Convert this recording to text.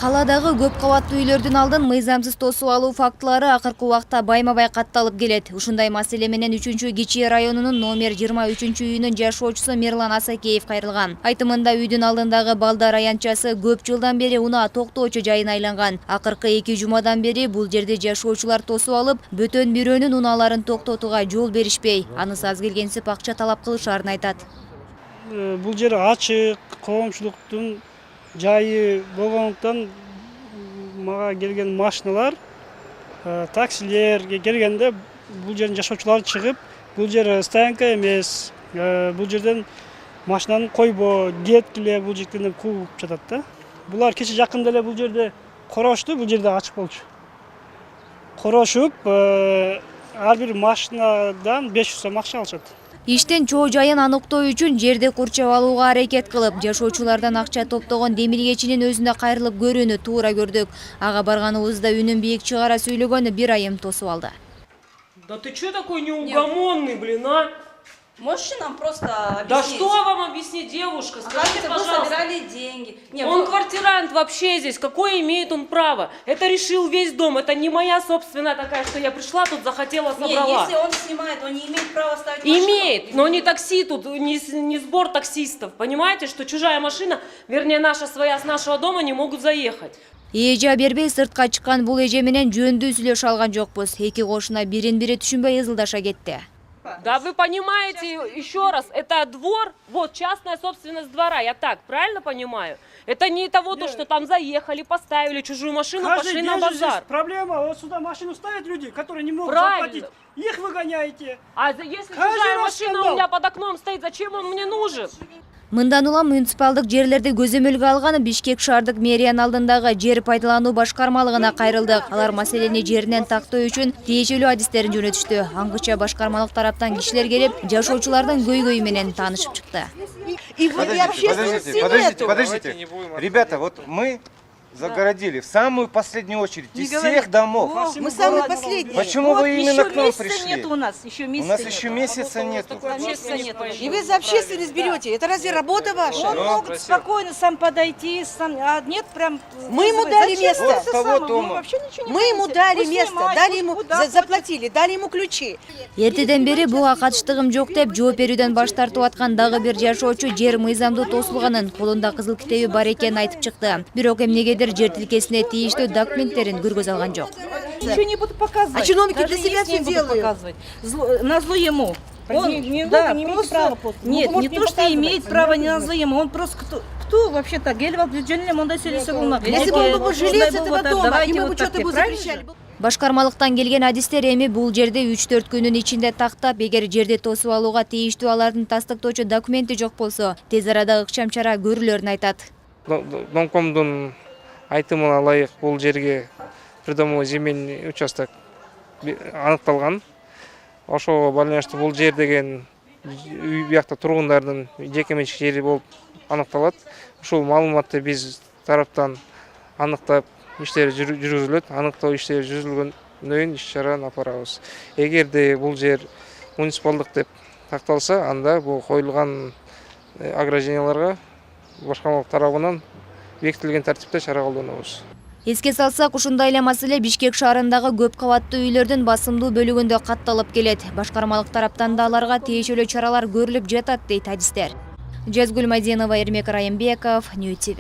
Каладагы көп кабаттуу үйлөрдүн алдын мыйзамсыз тосуп алуу фактылары акыркы убакта байма-бай катталып келет. Ушундай маселе менен 3-Кичи районунун номер 23-үйүнүн жашоочусу Мирлан Асакеев кайрылган. Айтымында үйдүн алдындагы балдар аянтчасы көп жылдан бери унаа токтоочу жайына айланган. Акыркы 2 жумадан бери бул жерде жашоочулар тосуп алып, бөтөн бирөөнүн унааларын токтотууга жол беришпей, анысы аз келгенсип акча талап кылышаарын айтат. Бул жер ачык, коомчулуктун жайы болгондуктан мага келген машиналар, таксилерге келгенде бул жердин жашоочулары чыгып, бул жер стоянка эмес, бул жерден машинаны койбо, кеткиле бул жерден деп кууп жатат да. Булар кече жакында эле бул жерде корошту, бул жерде ачык болчу. Корошуп, ар бир машинадан 500 сом акча алышат. Иштин чоо жайын аныктоо үчүн жерди курчап алууга аракет кылып, жашоочулардан акча топтогон демилгечинин өзүнө кайрылып көрүүнү туура көрдүк. Ага барганыбызда үнүн бийик чыгара сүйлөгөнү бир айым тосуп алды. Да ты что такой неугомонный, блин, а? Можете нам просто объяснить? Да что вам объяснить, девушка? Скажите, Вы пожалуйста. собирали деньги. Не, Он квартирант вообще здесь. Какое имеет он право? Это решил весь дом. Это не моя собственная такая, что я пришла тут, захотела, собрала. Не, если он снимает, он не имеет права ставить машину. Имеет, но не такси тут, не сбор таксистов. Понимаете, что чужая машина, вернее наша своя с нашего дома не могут заехать. Эже бербей сыртка чыккан бул эже менен жөндүү сүйлөшө алган жокпуз. Эки кошуна бирин-бири түшүнбөй ызылдаша кетти. Да вы понимаете, еще раз, это двор, вот частная собственность двора, я так правильно понимаю? Это не того, то, что там заехали, поставили чужую машину, пошли на базар. Проблема, вот сюда машину ставят люди, которые не могут Правильно. заплатить, их выгоняете. А если чужая машина у меня под окном стоит, зачем он мне нужен? Мындан улам муниципалдык жерлерди көзөмөлгө алган Бишкек шаардык мэриянын алдындагы жер пайдалануу башкармалыгына кайрылдык. Алар маселени жеринен тактоо үчүн тиешелүү адистерин жөнөтүштү. Аңгыча башкармалык тараптан кишилер келип, жашоочулардын көйгөйү менен таанышып чыкты. И вы и общественности Подождите. Ребята, вот мы загородили в самую последнюю очередь из всех домов. Мы самые последние. Почему вы именно к нам Еще пришли? нет у нас, еще У месяца нас нет. еще месяца нету. Месяца нет. И вы за общественность берете. Это разве работа ваша? Он мог спокойно сам подойти, а нет прям... Мы ему дали Зачем место. это Вот того самое? дома. Мы вообще ничего не Мы ему боимся. дали Пусть место, снимает, дали пусть ему, куда заплатили, дали ему ключи. Эртеден бери буга катыштыгым жок деп жооп берүүдөн баш тартып аткан дагы бир жашоочу жер мыйзамдуу тосулганын, колунда кызыл китеби бар экенин айтып чыкты. Бирок эмнегедир жер тилкесине тийиштүү документтерин көргөзө алган жок. Ничего не буду показывать. А чиновники Даже для себя если все не буду делают. показывать. Назло ему. Он Не просто... имеете права просто. Нет, Ну, не может, то, не что показывать, имеет право, не назло ему. Он просто кто вообще-то? Гельвал Бюдженлем, он доселился в лунах. Если бы он был жилец этого дома, ему бы что-то бы запрещали. Башкармалыктан келген адистер эми бул жерде 3-4 күнүн ичинде тактап, эгер жерди тосуп алууга тийиштүү алардын тастыктоочу документи жок болсо, тез арада ыкчам чара көрүлөрүн айтат. Домкомдун айтымына ылайык бул жерге придомовой земельный участок аныкталган. Ошого байланыштуу бул жер деген үй биякта тургундардын жеке менчик жери болуп аныкталат. Ушул маалыматты биз тараптан аныктап иштер жүргүзүлөт. Аныктоо иштери жүргүзүлгөндөн кийин иш чараны алып барабыз. Эгерде бул жер муниципалдык деп такталса, анда бул коюлган огражденияларга башкармалык тарабынан бекитилген тартипте чара колдонобуз. Эске салсак, ушундай эле маселе Бишкек шаарындагы көп кабаттуу үйлөрдүн басымдуу бөлүгүндө катталып келет. Башкармалык тараптан да аларга тиешелүү чаралар көрүлүп жатат дейт адистер. Жазгүл Мадинова, Эрмек Райымбеков, Нью ТВ.